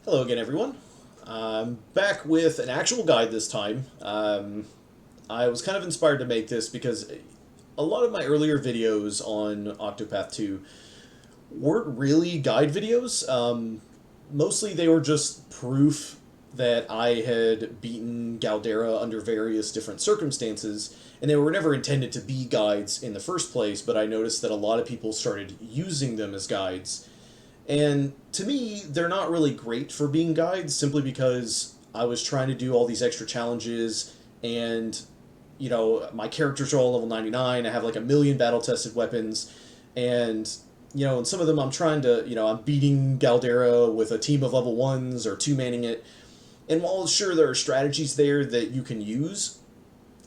Hello again, everyone. I'm back with an actual guide this time. I was kind of inspired to make this because a lot of my earlier videos on Octopath 2 weren't really guide videos. Mostly they were just proof that I had beaten Galdera under various different circumstances, and they were never intended to be guides in the first place, but I noticed that a lot of people started using them as guides. And to me, they're not really great for being guides simply because I was trying to do all these extra challenges and, my characters are all level 99. I have like a million battle tested weapons. And, in some of them I'm trying to, I'm beating Galdera with a team of level 1s or two-manning it. And while sure there are strategies there that you can use,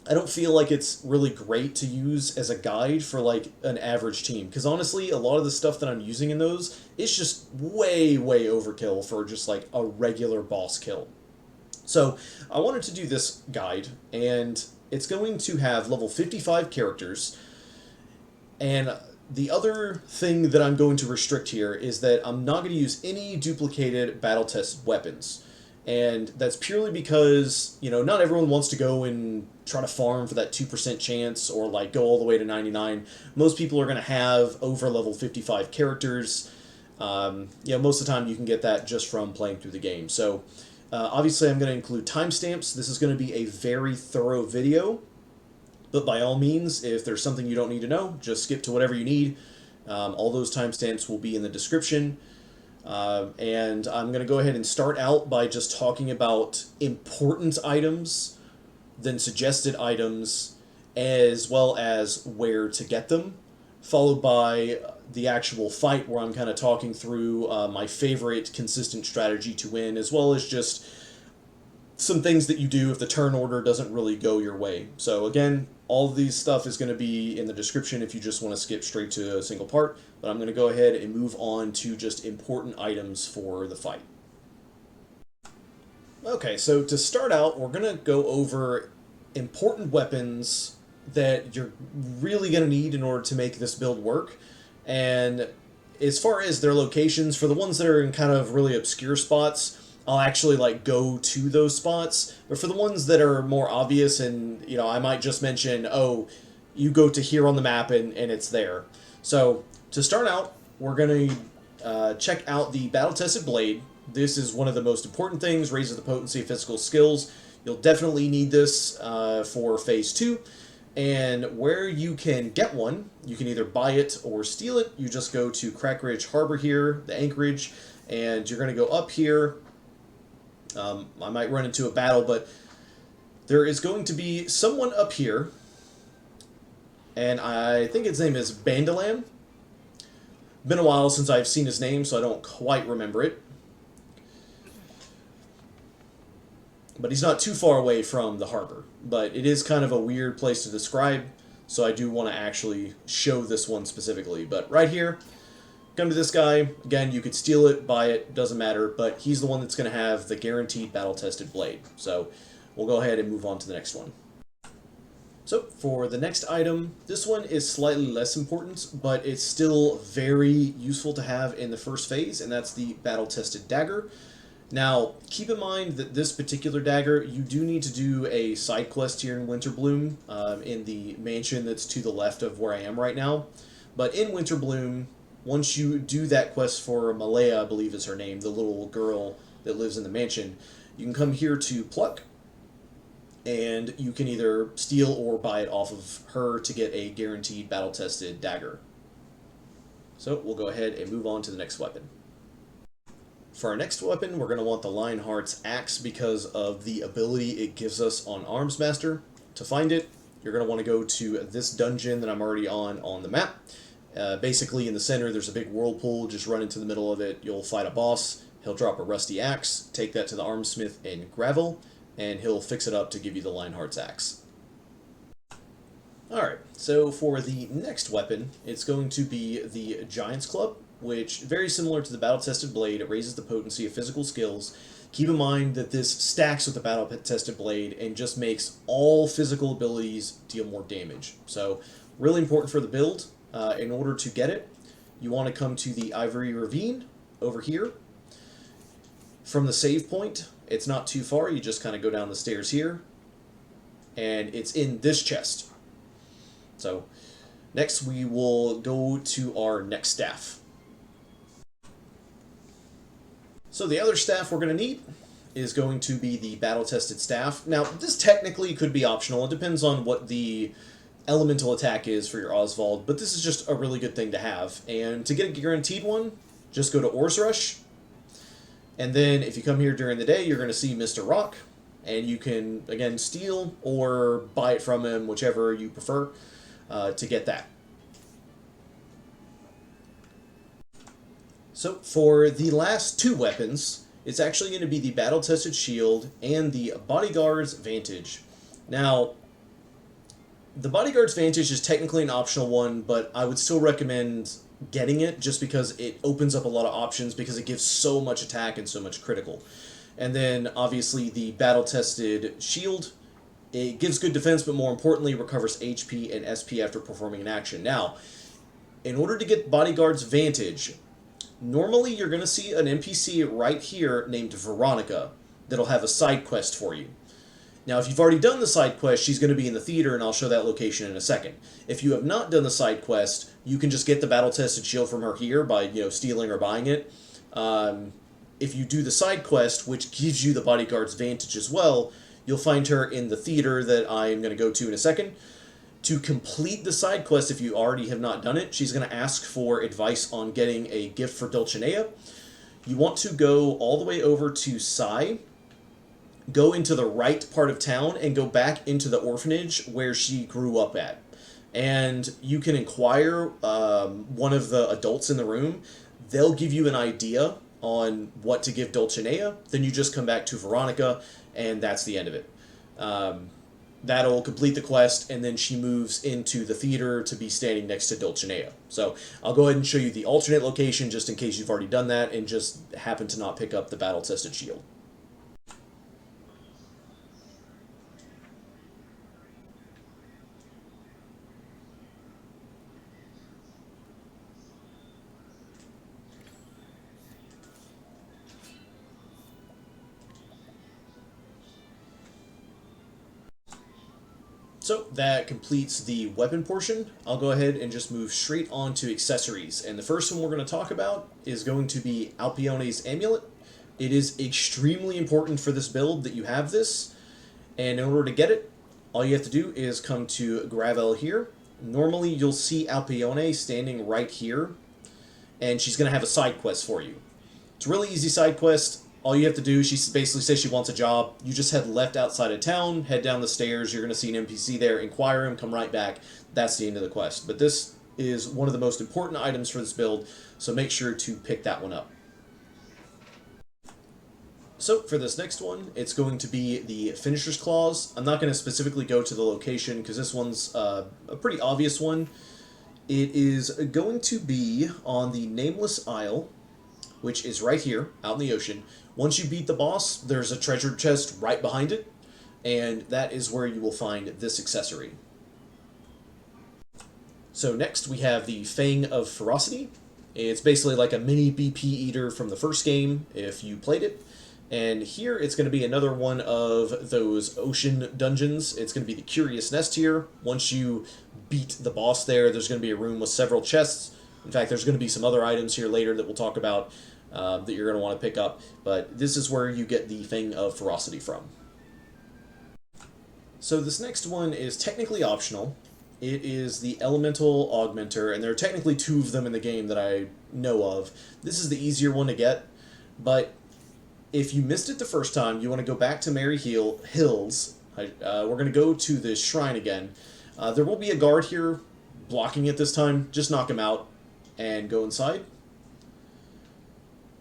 I don't feel like it's really great to use as a guide for like an average team, because honestly a lot of the stuff that I'm using in those is just way overkill for just like a regular boss kill. So I wanted to do this guide, and it's going to have level 55 characters, and the other thing that I'm going to restrict here is that I'm not going to use any duplicated battle tested weapons. And that's purely because, not everyone wants to go and try to farm for that 2% chance or, like, go all the way to 99. Most people are going to have over level 55 characters. Most of the time you can get that just from playing through the game. So, obviously I'm going to include timestamps. This is going to be a very thorough video. But by all means, if there's something you don't need to know, just skip to whatever you need. All those timestamps will be in the description. And I'm going to go ahead and start out by just talking about important items, then suggested items, as well as where to get them, followed by the actual fight where I'm kind of talking through my favorite consistent strategy to win, as well as just some things that you do if the turn order doesn't really go your way. So again, all of these stuff is going to be in the description if you just want to skip straight to a single part, but I'm going to go ahead and move on to just important items for the fight. Okay, so to start out, we're going to go over important weapons that you're really going to need in order to make this build work. And as far as their locations, for the ones that are in kind of really obscure spots, I'll actually like go to those spots. But for the ones that are more obvious, and I might just mention, oh, you go to here on the map and it's there. So to start out, we're going to check out the battle tested blade. This is one of the most important things, raises the potency of physical skills. You'll definitely need this for phase 2. And where you can get one, you can either buy it or steal it. You just go to Crackridge Harbor here, the anchorage, and you're going to go up here. I might run into a battle, but there is going to be someone up here, and I think his name is Bandolan. Been a while since I've seen his name, so I don't quite remember it. But he's not too far away from the harbor. But it is kind of a weird place to describe, so I do want to actually show this one specifically. But right here, come to this guy. Again, you could steal it, buy it, doesn't matter, but he's the one that's going to have the guaranteed battle-tested blade. So we'll go ahead and move on to the next one. So for the next item, this one is slightly less important, but it's still very useful to have in the first phase, and that's the battle-tested dagger. Now, keep in mind that this particular dagger, you do need to do a side quest here in Winterbloom, in the mansion that's to the left of where I am right now. But in Winterbloom, once you do that quest for Malaya, I believe is her name, the little girl that lives in the mansion, you can come here to Pluck, and you can either steal or buy it off of her to get a guaranteed battle-tested dagger. So we'll go ahead and move on to the next weapon. For our next weapon, we're going to want the Lionheart's axe because of the ability it gives us on Armsmaster. To find it, you're going to want to go to this dungeon that I'm already on the map. Basically, in the center, there's a big whirlpool. Just run into the middle of it. You'll fight a boss. He'll drop a rusty axe. Take that to the armsmith in gravel, and he'll fix it up to give you the Lionheart's axe. Alright, so for the next weapon, it's going to be the Giant's Club, which, very similar to the battle-tested blade, it raises the potency of physical skills. Keep in mind that this stacks with the battle-tested blade and just makes all physical abilities deal more damage. So, really important for the build. In order to get it, you want to come to the Ivory Ravine over here. from the save point. It's not too far. You just kind of go down the stairs here, and it's in this chest. So next we will go to our next staff. So the other staff we're going to need is going to be the battle-tested staff. Now, this technically could be optional. It depends on what the elemental attack is for your Osvald, but this is just a really good thing to have. And to get a guaranteed one, just go to Oars Rush, and then if you come here during the day, you're going to see Mr. Rock, and you can, again, steal or buy it from him, whichever you prefer, to get that. So, for the last two weapons, it's actually going to be the Battle-Tested Shield and the Bodyguard's Vantage. Now, the Bodyguard's Vantage is technically an optional one, but I would still recommend getting it just because it opens up a lot of options because it gives so much attack and so much critical. And then, obviously, the Battle-Tested Shield, it gives good defense, but more importantly, recovers HP and SP after performing an action. Now, in order to get Bodyguard's Vantage, normally you're going to see an NPC right here named Veronica that'll have a side quest for you. Now, if you've already done the side quest, she's going to be in the theater, and I'll show that location in a second. If you have not done the side quest, you can just get the battle-tested shield from her here by, stealing or buying it. If you do the side quest, which gives you the Bodyguard's Vantage as well, you'll find her in the theater that I am going to go to in a second. To complete the side quest, if you already have not done it, she's going to ask for advice on getting a gift for Dulcinea. You want to go all the way over to Sai, go into the right part of town, and go back into the orphanage where she grew up at. And you can inquire one of the adults in the room. They'll give you an idea on what to give Dulcinea. Then you just come back to Veronica, and that's the end of it. That'll complete the quest, and then she moves into the theater to be standing next to Dulcinea. So I'll go ahead and show you the alternate location just in case you've already done that and just happen to not pick up the battle-tested shield. So that completes the weapon portion. I'll go ahead and just move straight on to accessories. And the first one we're going to talk about is going to be Alpione's Amulet. It is extremely important for this build that you have this. And in order to get it, all you have to do is come to Gravel here. Normally you'll see Alpione standing right here, and she's going to have a side quest for you. It's a really easy side quest. All you have to do, she basically says she wants a job. You just head left outside of town, head down the stairs, you're going to see an NPC there, inquire him, come right back. That's the end of the quest. But this is one of the most important items for this build, so make sure to pick that one up. So for this next one, it's going to be the Finisher's Clause. I'm not going to specifically go to the location because this one's a pretty obvious one. It is going to be on the Nameless Isle, which is right here, out in the ocean. Once you beat the boss, there's a treasure chest right behind it, and that is where you will find this accessory. So next we have the Fang of Ferocity. It's basically like a mini BP eater from the first game, if you played it. And here it's going to be another one of those ocean dungeons. It's going to be the Curious Nest here. Once you beat the boss there, there's going to be a room with several chests. In fact, there's going to be some other items here later that we'll talk about that you're going to want to pick up. But this is where you get the Fang of Ferocity from. So this next one is technically optional. It is the Elemental Augmentor, and there are technically two of them in the game that I know of. This is the easier one to get, but if you missed it the first time, you want to go back to Merry Hills. We're going to go to this shrine again. There will be a guard here blocking it this time. Just knock him out and go inside.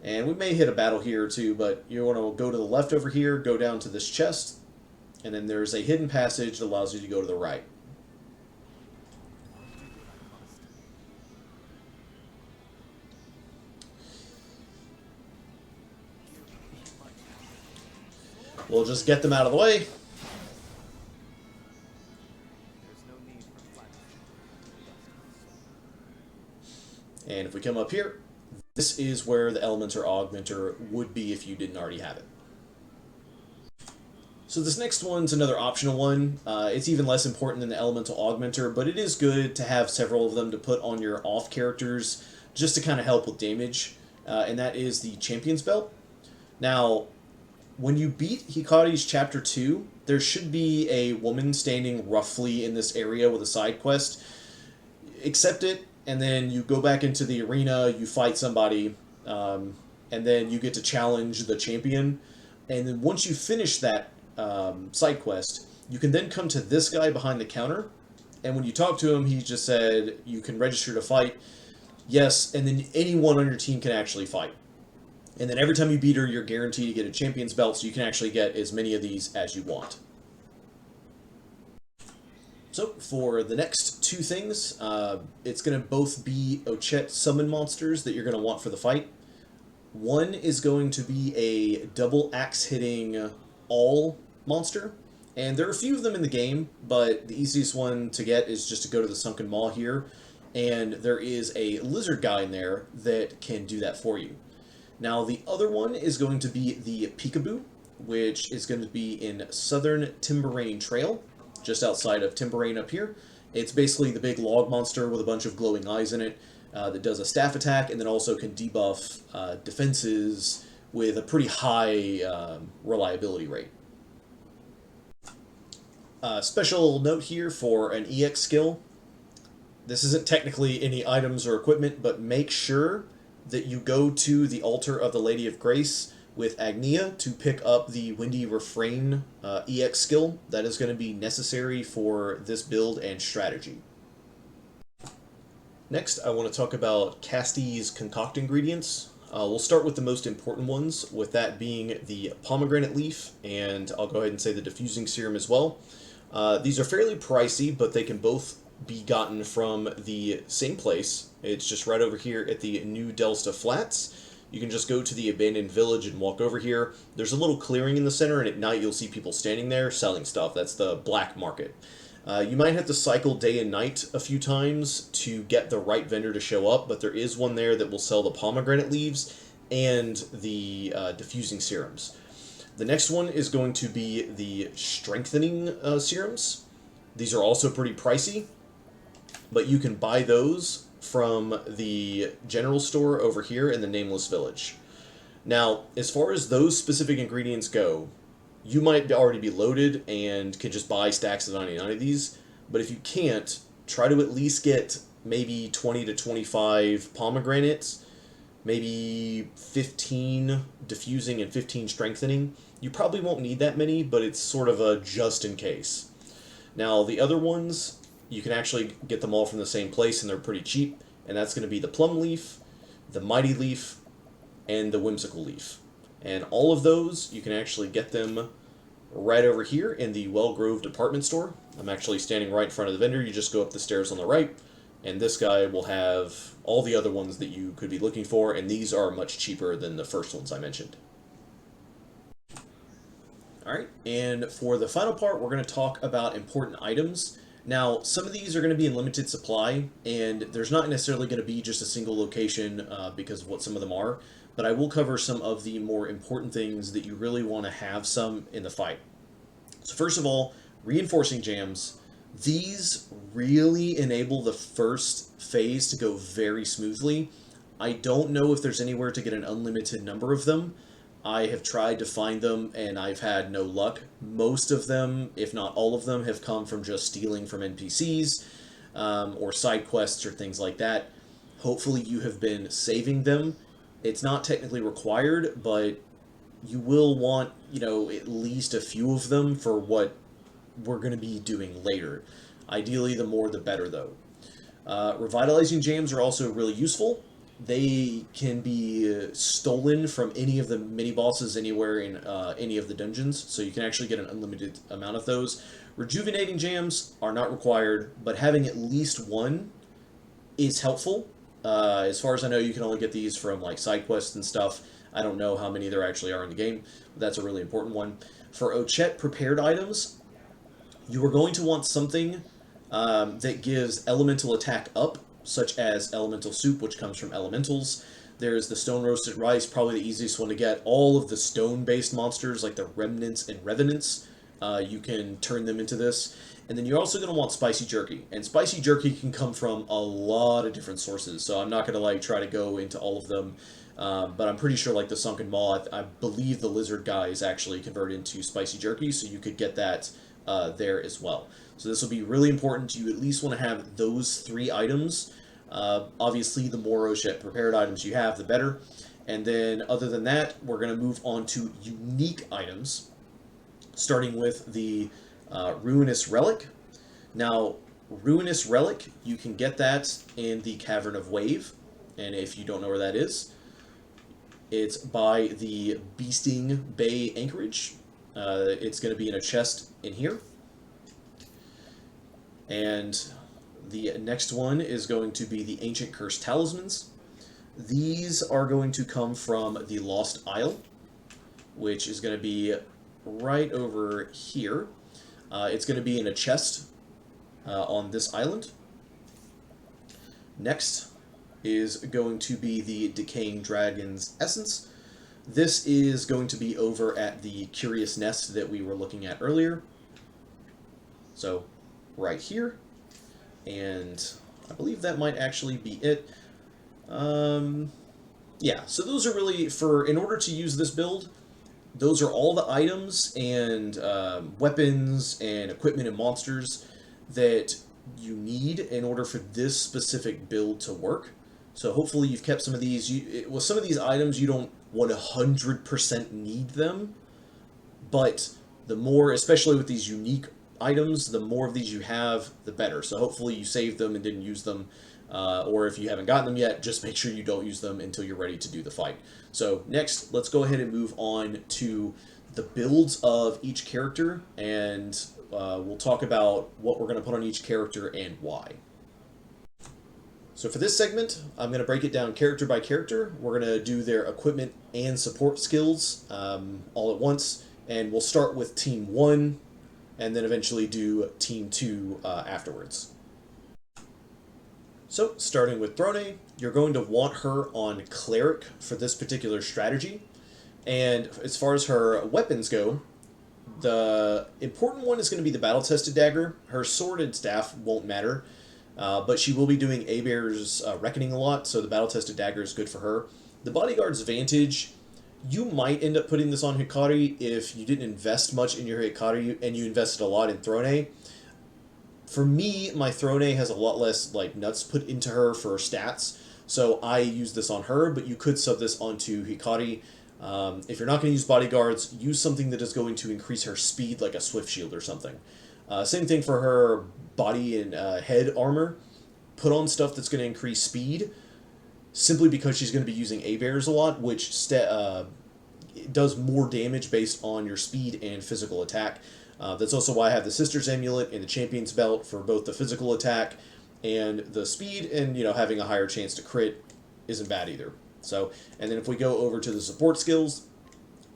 And we may hit a battle here too, but you want to go to the left over here, go down to this chest, and then there's a hidden passage that allows you to go to the right. We'll just get them out of the way. And if we come up here, this is where the Elementor Augmentor would be if you didn't already have it. So this next one's another optional one. It's even less important than the Elemental Augmentor, but it is good to have several of them to put on your off characters just to kind of help with damage, and that is the Champion's Belt. Now, when you beat Hikari's Chapter 2, there should be a woman standing roughly in this area with a side quest. Accept it, and then you go back into the arena, you fight somebody, and then you get to challenge the champion. And then once you finish that side quest, you can then come to this guy behind the counter, and when you talk to him, he just said you can register to fight. Yes, and then anyone on your team can actually fight. And then every time you beat her, you're guaranteed to get a Champion's Belt, so you can actually get as many of these as you want. So, for the next two things, it's going to both be Ochette Summon monsters that you're going to want for the fight. One is going to be a double axe hitting all monster, and there are a few of them in the game, but the easiest one to get is just to go to the Sunken Maw here, and there is a lizard guy in there that can do that for you. Now the other one is going to be the Peekaboo, which is going to be in Southern Timberain Trail, just outside of Timberain up here. It's basically the big log monster with a bunch of glowing eyes in it that does a staff attack, and then also can debuff defenses with a pretty high reliability rate. Special note here for an EX skill. This isn't technically any items or equipment, but make sure that you go to the Altar of the Lady of Grace with Agnea to pick up the Windy Refrain EX skill. That is going to be necessary for this build and strategy. Next, I want to talk about Cassti's Concoct Ingredients. We'll start with the most important ones, with that being the Pomegranate Leaf, and I'll go ahead and say the Diffusing Serum as well. These are fairly pricey, but they can both be gotten from the same place. It's just right over here at the New Delsta Flats. You can just go to the abandoned village and walk over here. There's a little clearing in the center, and at night you'll see people standing there selling stuff. That's the black market. You might have to cycle day and night a few times to get the right vendor to show up, but there is one there that will sell the pomegranate leaves and the diffusing serums. The next one is going to be the strengthening serums. These are also pretty pricey, but you can buy those from the general store over here in the Nameless Village. Now, as far as those specific ingredients go, you might already be loaded and could just buy stacks of 99 of these, but if you can't, try to at least get maybe 20 to 25 pomegranates, maybe 15 diffusing and 15 strengthening. You probably won't need that many, but it's sort of a just in case. Now, the other ones, you can actually get them all from the same place, and they're pretty cheap, and that's going to be the Plum Leaf, the Mighty Leaf, and the Whimsical Leaf. And all of those, you can actually get them right over here in the Wellgrove department store. I'm actually standing right in front of the vendor. You just go up the stairs on the right, and this guy will have all the other ones that you could be looking for, and these are much cheaper than the first ones I mentioned. Alright, and for the final part, we're going to talk about important items. Now, some of these are going to be in limited supply, and there's not necessarily going to be just a single location because of what some of them are, but I will cover some of the more important things that you really want to have some in the fight. So first of all, reinforcing jams. These really enable the first phase to go very smoothly. I don't know if there's anywhere to get an unlimited number of them. I have tried to find them, and I've had no luck. Most of them, if not all of them, have come from just stealing from NPCs or side quests or things like that. Hopefully you have been saving them. It's not technically required, but you will want, at least a few of them for what we're going to be doing later. Ideally, the more the better, though. Revitalizing jams are also really useful. They can be stolen from any of the mini-bosses anywhere in any of the dungeons, so you can actually get an unlimited amount of those. Rejuvenating jams are not required, but having at least one is helpful. As far as I know, you can only get these from side quests and stuff. I don't know how many there actually are in the game, but that's a really important one. For Ochette prepared items, you are going to want something that gives elemental attack up, such as Elemental Soup, which comes from elementals. There's the Stone Roasted Rice, probably the easiest one to get. All of the stone-based monsters, like the Remnants and Revenants, you can turn them into this. And then you're also going to want Spicy Jerky. And Spicy Jerky can come from a lot of different sources, so I'm not going to like try to go into all of them. But I'm pretty sure like the Sunken Maw, I believe the Lizard guy is actually converted into Spicy Jerky, so you could get that there as well. So this will be really important. You at least want to have those 3 items. Obviously, the more Ochette prepared items you have, the better. And then, other than that, we're going to move on to unique items, starting with the Ruinous Relic. Now, Ruinous Relic, you can get that in the Cavern of Wave. And if you don't know where that is, it's by the Beasting Bay Anchorage. It's going to be in a chest in here. And the next one is going to be the Ancient Cursed Talismans. These are going to come from the Lost Isle, which is going to be right over here. It's going to be in a chest on this island. Next is going to be the Decaying Dragon's Essence. This is going to be over at the Curious Nest that we were looking at earlier. So, right here. And I believe that might actually be it. Yeah, so those are really, in order to use this build, those are all the items and weapons and equipment and monsters that you need in order for this specific build to work. So hopefully you've kept some of these. With some of these items, you don't 100% need them, but the more, especially with these unique items, the more of these you have, the better. So hopefully you saved them and didn't use them, or if you haven't gotten them yet, just make sure you don't use them until you're ready to do the fight. So next, let's go ahead and move on to the builds of each character, and we'll talk about what we're going to put on each character and why. So for this segment, I'm going to break it down character by character. We're going to do their equipment and support skills all at once, and we'll start with Team 1, and then eventually do Team 2 afterwards. So, starting with Throne, you're going to want her on Cleric for this particular strategy. And as far as her weapons go, the important one is going to be the battle-tested dagger. Her sword and staff won't matter, but she will be doing Abear's Reckoning a lot, so the battle-tested dagger is good for her. The Bodyguard's Vantage, you might end up putting this on Hikari if you didn't invest much in your Hikari and you invested a lot in Throne. For me, my Throne has a lot less like nuts put into her for stats, so I use this on her, but you could sub this onto Hikari. If you're not going to use Bodyguards, use something that is going to increase her speed, like a Swift Shield or something. Same thing for her body and head armor. Put on stuff that's going to increase speed, simply because she's going to be using A-Bears a lot, which does more damage based on your speed and physical attack. That's also why I have the Sister's Amulet and the Champion's Belt for both the physical attack and the speed, and having a higher chance to crit isn't bad either. So, and then if we go over to the support skills,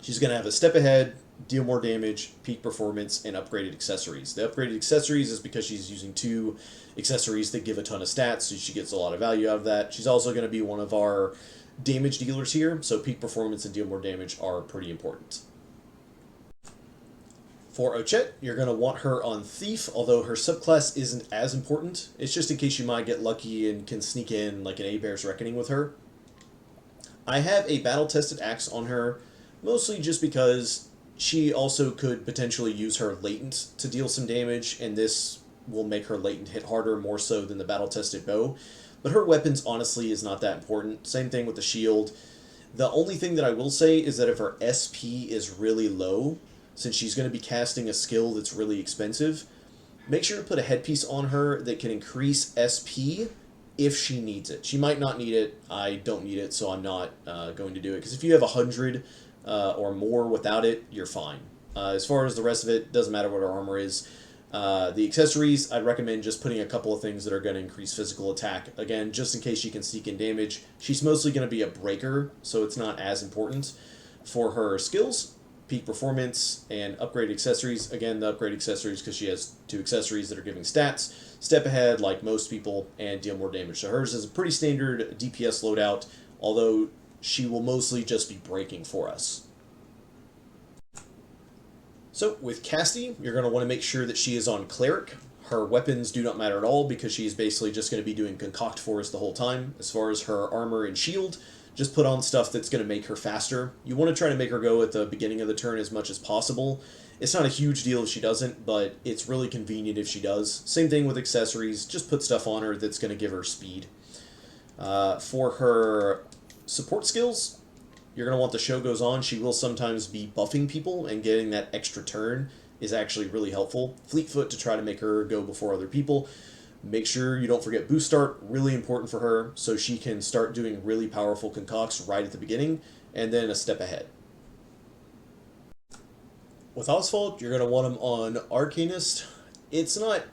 she's going to have a step ahead, deal more damage, peak performance, and upgraded accessories. The upgraded accessories is because she's using 2 accessories that give a ton of stats, so she gets a lot of value out of that. She's also going to be one of our damage dealers here, so peak performance and deal more damage are pretty important. For Ochette, you're going to want her on Thief, although her subclass isn't as important. It's just in case you might get lucky and can sneak in like an Abear's Reckoning with her. I have a battle-tested axe on her, mostly just because she also could potentially use her Latent to deal some damage, and this will make her Latent hit harder more so than the battle-tested bow. But her weapons, honestly, is not that important. Same thing with the shield. The only thing that I will say is that if her SP is really low, since she's going to be casting a skill that's really expensive, make sure to put a headpiece on her that can increase SP if she needs it. She might not need it. I don't need it, so I'm not going to do it. Because if you have 100 or more without it, you're fine. As far as the rest of it, doesn't matter what her armor is. The accessories, I'd recommend just putting a couple of things that are going to increase physical attack. Again, just in case she can sneak in damage. She's mostly going to be a breaker, so it's not as important. For her skills, peak performance, and upgrade accessories. Again, the upgrade accessories because she has 2 accessories that are giving stats. Step ahead, like most people, and deal more damage. So hers is a pretty standard DPS loadout although she will mostly just be breaking for us. So with Castti, you're going to want to make sure that she is on Cleric. Her weapons do not matter at all because she's basically just going to be doing Concoct for us the whole time. As far as her armor and shield, just put on stuff that's going to make her faster. You want to try to make her go at the beginning of the turn as much as possible. It's not a huge deal if she doesn't, but it's really convenient if she does. Same thing with accessories, just put stuff on her that's going to give her speed. For her support skills, you're going to want the show goes on. She will sometimes be buffing people, and getting that extra turn is actually really helpful. Fleetfoot to try to make her go before other people. Make sure you don't forget Boost Start, really important for her, so she can start doing really powerful concocts right at the beginning, and then a step ahead. With Osvald, you're going to want him on Arcanist. It's not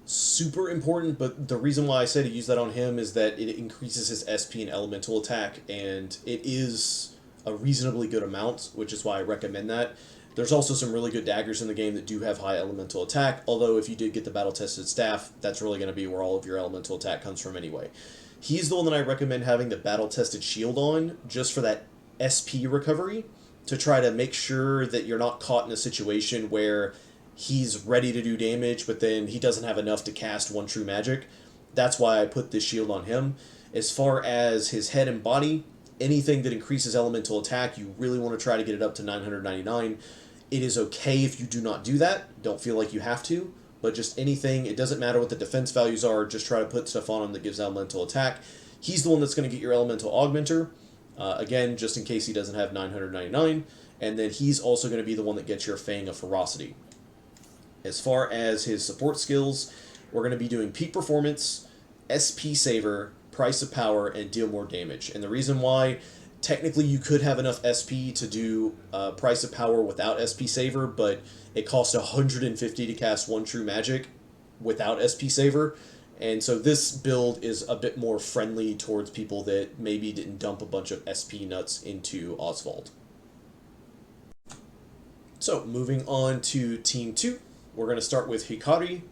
super important, but the reason why I say to use that on him is that it increases his SP and elemental attack, and it is a reasonably good amount, which is why I recommend that. There's also some really good daggers in the game that do have high elemental attack, although if you did get the battle-tested staff, that's really going to be where all of your elemental attack comes from anyway. He's the one that I recommend having the battle-tested shield on, just for that SP recovery, to try to make sure that you're not caught in a situation where he's ready to do damage, but then he doesn't have enough to cast one true magic. That's why I put this shield on him. As far as his head and body, anything that increases elemental attack, you really want to try to get it up to 999. It is okay if you do not do that. Don't feel like you have to, but just anything, it doesn't matter what the defense values are, just try to put stuff on him that gives elemental attack. He's the one that's going to get your elemental augmenter, again, just in case he doesn't have 999, and then he's also going to be the one that gets your Fang of Ferocity. As far as his support skills, we're going to be doing Peak Performance, SP Saver, Price of Power, and Deal More Damage. And the reason why, technically you could have enough SP to do Price of Power without SP Saver, but it costs 150 to cast one true magic without SP Saver. And so this build is a bit more friendly towards people that maybe didn't dump a bunch of SP nuts into Osvald. So moving on to Team 2, we're going to start with Hikari.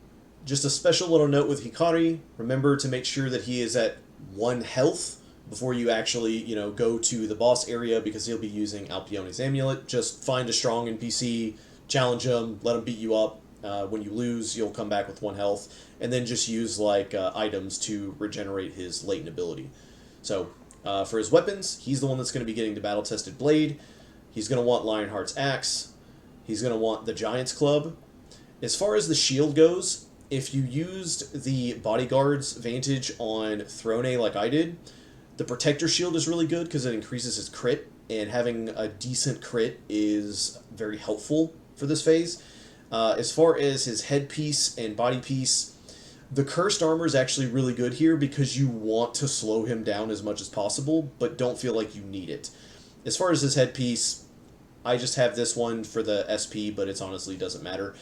Just a special little note with Hikari, remember to make sure that he is at 1 health before you actually, go to the boss area, because he'll be using Alpione's Amulet. Just find a strong NPC, challenge him, let him beat you up. When you lose, you'll come back with 1 health, and then just use items to regenerate his latent ability. So for his weapons, he's the one that's going to be getting the battle-tested blade. He's going to want Lionheart's axe. He's going to want the Giant's Club. As far as the shield goes, if you used the Bodyguard's Vantage on Throne like I did, the Protector Shield is really good because it increases his crit, and having a decent crit is very helpful for this phase. As far as his headpiece and body piece, the Cursed Armor is actually really good here because you want to slow him down as much as possible, but don't feel like you need it. As far as his headpiece, I just have this one for the SP, but it honestly doesn't matter.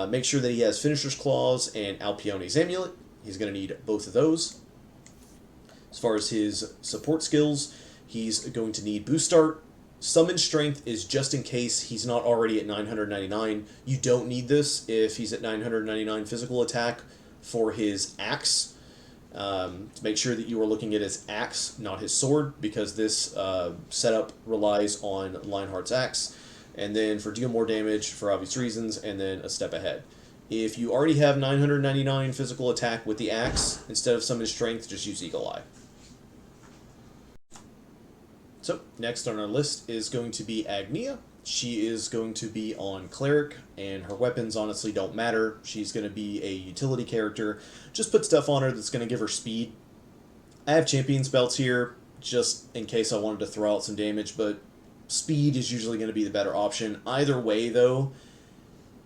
Make sure that he has Finisher's Claws and Alpione's Amulet. He's going to need both of those. As far as his support skills, he's going to need Boost Start. Summon Strength is just in case he's not already at 999. You don't need this if he's at 999 physical attack for his axe. To make sure that you are looking at his axe, not his sword, because this setup relies on Lionheart's axe. And then for Deal More Damage, for obvious reasons, and then a step ahead. If you already have 999 physical attack with the axe, instead of Summon Strength, just use Eagle Eye. So, next on our list is going to be Agnea. She is going to be on Cleric, and her weapons honestly don't matter. She's going to be a utility character. Just put stuff on her that's going to give her speed. I have Champion's Belts here, just in case I wanted to throw out some damage, but speed is usually going to be the better option. Either way, though,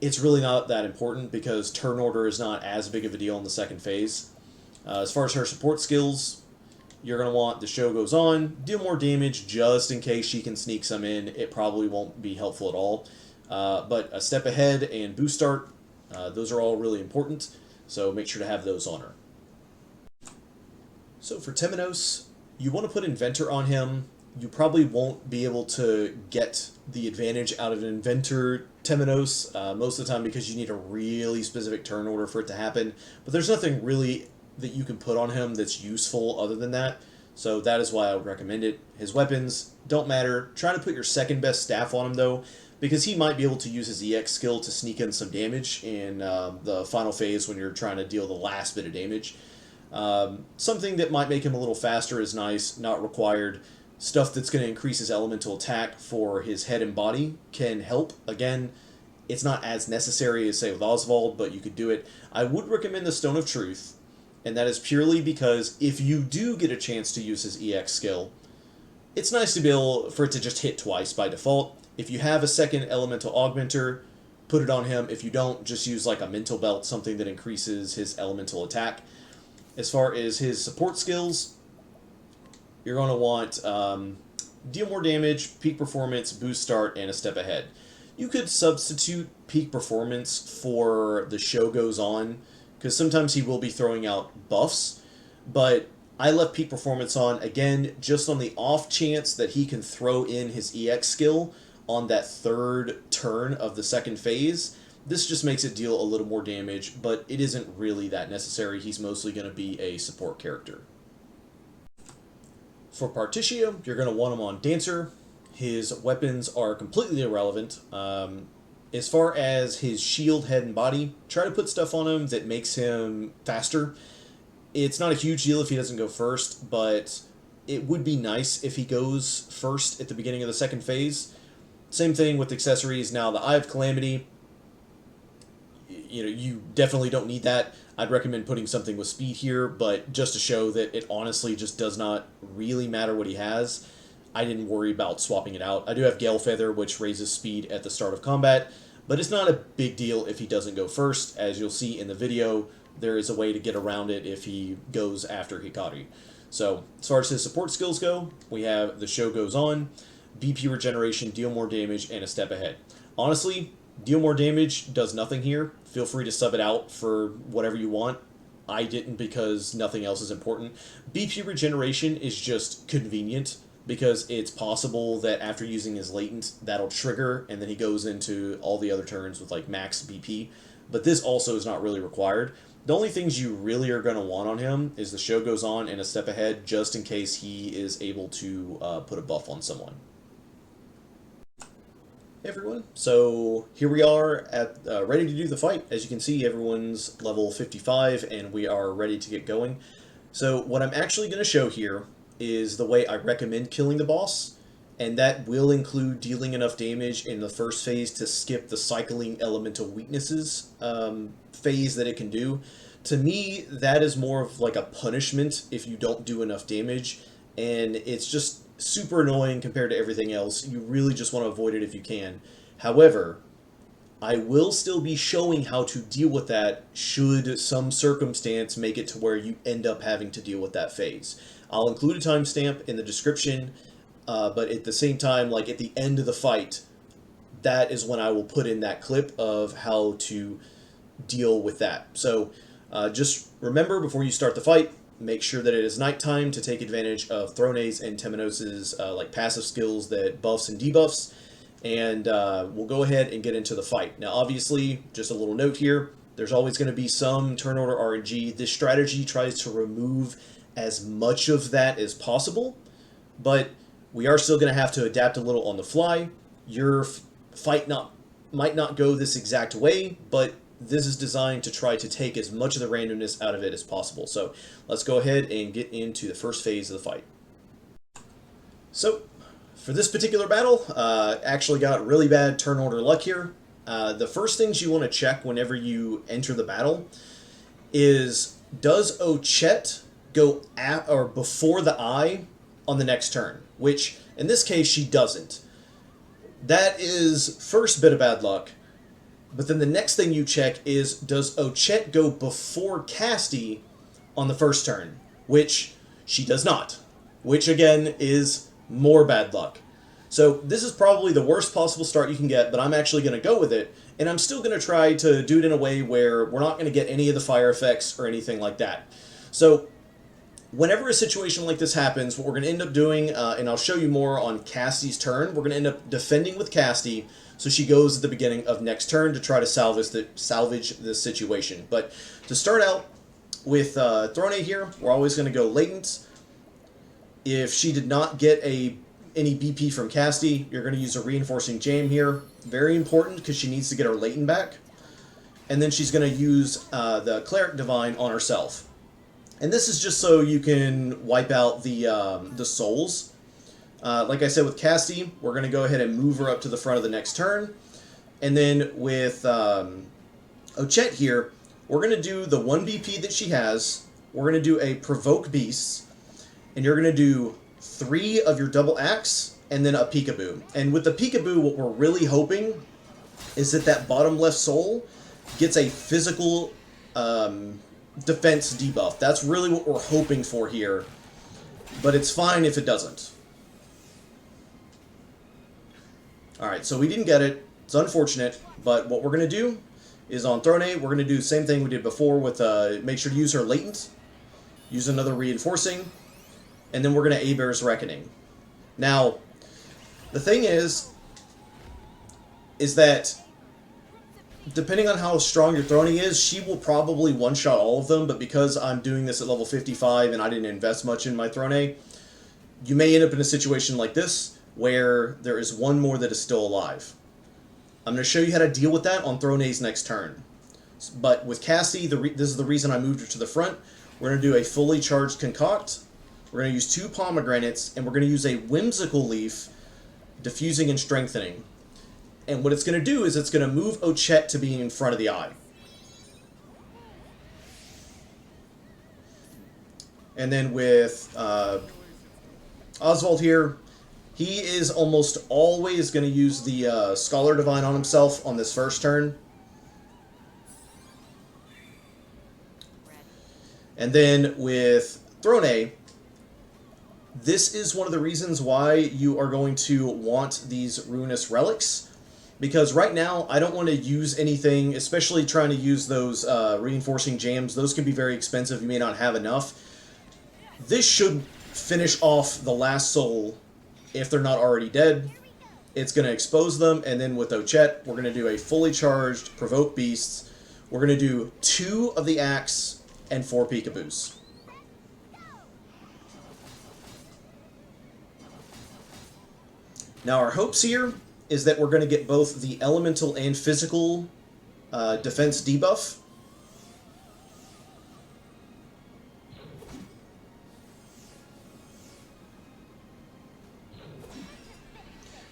it's really not that important because turn order is not as big of a deal in the second phase. As far as her support skills, you're going to want the show goes on, deal more damage just in case she can sneak some in. It probably won't be helpful at all. But a step ahead and boost start, those are all really important, so make sure to have those on her. So for Temenos, you want to put Inventor on him. You probably won't be able to get the advantage out of an Inventor Temenos most of the time because you need a really specific turn order for it to happen. But there's nothing really that you can put on him that's useful other than that. So that is why I would recommend it. His weapons don't matter. Try to put your second best staff on him though, because he might be able to use his EX skill to sneak in some damage in the final phase when you're trying to deal the last bit of damage. Something that might make him a little faster is nice, not required. Stuff that's going to increase his elemental attack for his head and body can help. Again, it's not as necessary as, say, with Osvald, but you could do it. I would recommend the Stone of Truth, and that is purely because if you do get a chance to use his EX skill, it's nice to be able for it to just hit twice by default. If you have a second elemental augmentor, put it on him. If you don't, just use like a mental belt, something that increases his elemental attack. As far as his support skills, you're going to want deal more damage, peak performance, boost start, and a step ahead. You could substitute peak performance for the show goes on, because sometimes he will be throwing out buffs, but I left peak performance on, again, just on the off chance that he can throw in his EX skill on that third turn of the second phase. This just makes it deal a little more damage, but it isn't really that necessary. He's mostly going to be a support character. For Partitio, you're going to want him on Dancer. His weapons are completely irrelevant. As far as his shield, head, and body, try to put stuff on him that makes him faster. It's not a huge deal if he doesn't go first, but it would be nice if he goes first at the beginning of the second phase. Same thing with accessories. Now, the Eye of Calamity, you definitely don't need that. I'd recommend putting something with speed here, but just to show that it honestly just does not really matter what he has, I didn't worry about swapping it out. I do have Gale Feather, which raises speed at the start of combat, but it's not a big deal if he doesn't go first. As you'll see in the video, there is a way to get around it if he goes after Hikari. So, as far as his support skills go, we have the show goes on, BP regeneration, deal more damage, and a step ahead. Honestly, deal more damage does nothing here. Feel free to sub it out for whatever you want. I didn't because nothing else is important. BP regeneration is just convenient because it's possible that after using his latent, that'll trigger, and then he goes into all the other turns with like max BP. But this also is not really required. The only things you really are going to want on him is the show goes on and a step ahead, just in case he is able to put a buff on someone. Hey everyone, so here we are at ready to do the fight. As you can see, everyone's level 55 and we are ready to get going. So what I'm actually going to show here is the way I recommend killing the boss, and that will include dealing enough damage in the first phase to skip the cycling elemental weaknesses phase that it can do. To me, that is more of like a punishment if you don't do enough damage, and it's just super annoying compared to everything else. You really just want to avoid it if you can. However, I will still be showing how to deal with that should some circumstance make it to where you end up having to deal with that phase. I'll include a timestamp in the description, but at the same time, like at the end of the fight, that is when I will put in that clip of how to deal with that. So just remember, before you start the fight, make sure that it is nighttime to take advantage of Throne's and Temenos' like passive skills that buffs and debuffs, and we'll go ahead and get into the fight. Now obviously, just a little note here, there's always going to be some turn order RNG. This strategy tries to remove as much of that as possible, but we are still going to have to adapt a little on the fly. Your fight might not go this exact way, but this is designed to try to take as much of the randomness out of it as possible. So let's go ahead and get into the first phase of the fight. So for this particular battle, actually got really bad turn order luck here. The first things you want to check whenever you enter the battle is, does Ochette go at or before the eye on the next turn? Which in this case she doesn't. That is first bit of bad luck. But then the next thing you check is, does Ochette go before Castti on the first turn? Which she does not. Which again is more bad luck. So this is probably the worst possible start you can get, but I'm actually going to go with it. And I'm still going to try to do it in a way where we're not going to get any of the fire effects or anything like that. So whenever a situation like this happens, what we're going to end up doing, and I'll show you more on Castti's turn, we're going to end up defending with Castti. So she goes at the beginning of next turn to try to salvage this situation. But to start out with Throne here, we're always going to go latent. If she did not get any BP from Castti, you're going to use a Reinforcing Jam here. Very important because she needs to get her Leighton back. And then she's going to use the Cleric Divine on herself. And this is just so you can wipe out the souls. Like I said with Castti, we're going to go ahead and move her up to the front of the next turn. And then with Ochette here, we're going to do the 1 BP that she has. We're going to do a Provoke Beasts. And you're going to do 3 of your double axe and then a Peekaboo. And with the Peekaboo, what we're really hoping is that that bottom left soul gets a physical defense debuff. That's really what we're hoping for here. But it's fine if it doesn't. Alright, so we didn't get it. It's unfortunate. But what we're going to do is on Throne, we're going to do the same thing we did before with make sure to use her Latent. Use another Reinforcing. And then we're going to Aber's Reckoning. Now, the thing is that depending on how strong your Throne is, she will probably one-shot all of them, but because I'm doing this at level 55 and I didn't invest much in my Throne, you may end up in a situation like this, where there is one more that is still alive. I'm going to show you how to deal with that on Throne's next turn. But with Castti, this is the reason I moved her to the front. We're going to do a fully charged Concoct. We're going to use 2 Pomegranates, and we're going to use a Whimsical Leaf, Diffusing and Strengthening. And what it's going to do is it's going to move Ochette to being in front of the eye. And then with Osvald here, he is almost always going to use the Scholar Divine on himself on this first turn. And then with Throne, this is one of the reasons why you are going to want these Ruinous Relics. Because right now, I don't want to use anything, especially trying to use those Reinforcing Jams. Those can be very expensive. You may not have enough. This should finish off the last soul if they're not already dead. It's going to expose them. And then with Ochette, we're going to do a fully charged Provoke Beasts. We're going to do 2 of the Axe and 4 Peekaboos. Now our hopes here is that we're going to get both the elemental and physical defense debuff.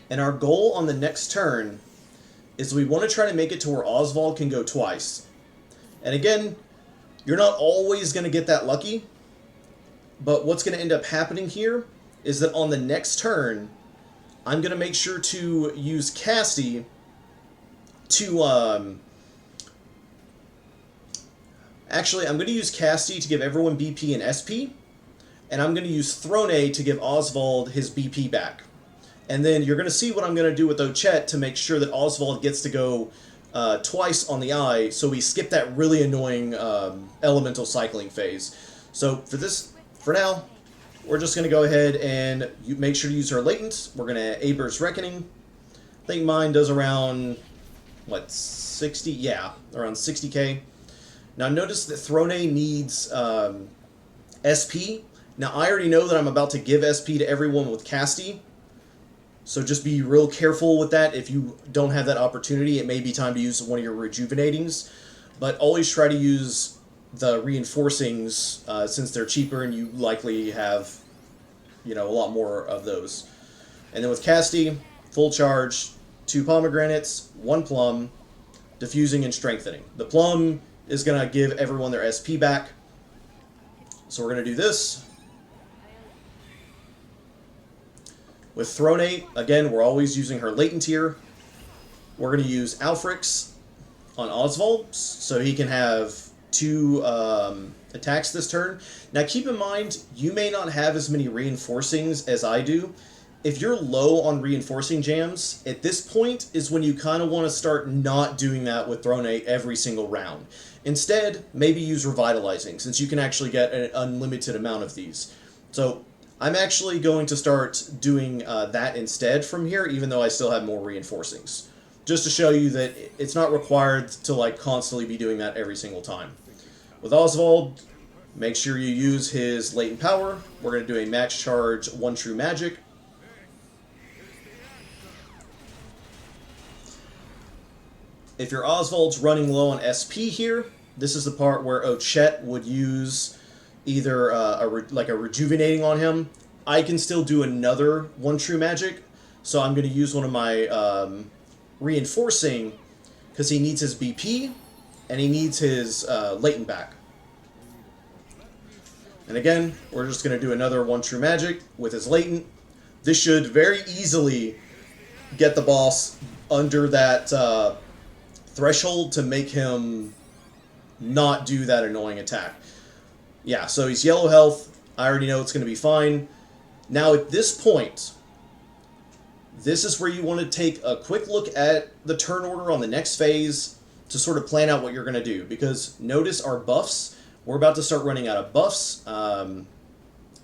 And our goal on the next turn is we want to try to make it to where Osvald can go twice. And again, you're not always going to get that lucky, but what's going to end up happening here is that on the next turn, I'm going to make sure to use Castti to, actually, I'm going to use Castti to give everyone BP and SP, and I'm going to use Throne to give Osvald his BP back. And then you're going to see what I'm going to do with Ochette to make sure that Osvald gets to go twice on the eye, so we skip that really annoying elemental cycling phase. So for now, we're just going to go ahead and make sure to use her Latent. We're going to Aber's Reckoning. I think mine does around, what, 60? Yeah, around 60k. Now notice that Throne needs SP. Now I already know that I'm about to give SP to everyone with Castti, so just be real careful with that. If you don't have that opportunity, it may be time to use one of your Rejuvenatings, but always try to use the Reinforcings since they're cheaper and you likely have, you know, a lot more of those. And then with Castti, full charge, 2 Pomegranates, 1 Plum, Diffusing and Strengthening. The Plum is going to give everyone their SP back. So we're going to do this. With Throne, again, we're always using her Latent here. We're going to use Alfrix on Osvald, so he can have 2 attacks this turn. Now keep in mind, you may not have as many Reinforcings as I do. If you're low on Reinforcing Jams, at this point is when you kind of want to start not doing that with Throne every single round. Instead, maybe use Revitalizing, since you can actually get an unlimited amount of these. So I'm actually going to start doing that instead from here, even though I still have more Reinforcings. Just to show you that it's not required to like constantly be doing that every single time. With Osvald, Make sure you use his latent power. We're going to do a max charge, 1 true magic. If your Osvald's running low on SP here, this is the part where Ochette would use either a rejuvenating on him. I can still do another 1 true magic, so I'm going to use one of my reinforcing, because he needs his BP and he needs his latent back. And again, we're just going to do another 1 true magic with his latent. This should very easily get the boss under that threshold to make him not do that annoying attack. Yeah, so he's yellow health. I already know it's going to be fine. Now at this point, this is where you want to take a quick look at the turn order on the next phase to sort of plan out what you're going to do. Because notice our buffs. We're about to start running out of buffs. The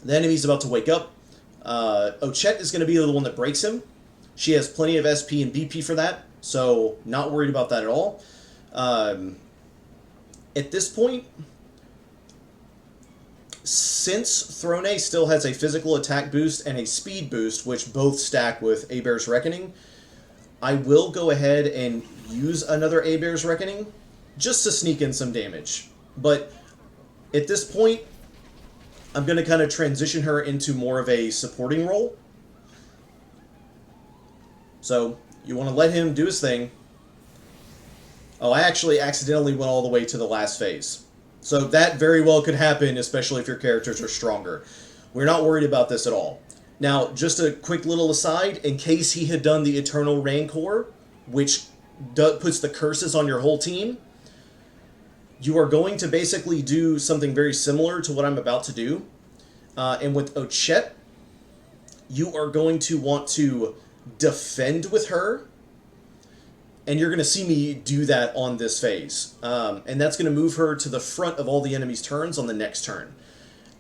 enemy's about to wake up. Ochette is going to be the one that breaks him. She has plenty of SP and BP for that, so not worried about that at all. At this point, since Throne still has a physical attack boost and a speed boost, which both stack with Abear's Reckoning, I will go ahead and use another Abear's Reckoning just to sneak in some damage. But at this point, I'm going to kind of transition her into more of a supporting role. So, you want to let him do his thing. Oh, I actually accidentally went all the way to the last phase. So that very well could happen, especially if your characters are stronger. We're not worried about this at all. Now, just a quick little aside, in case he had done the Eternal Rancor, which puts the curses on your whole team, you are going to basically do something very similar to what I'm about to do. And with Ochette, you are going to want to defend with her. And you're going to see me do that on this phase. And that's going to move her to the front of all the enemy's turns on the next turn.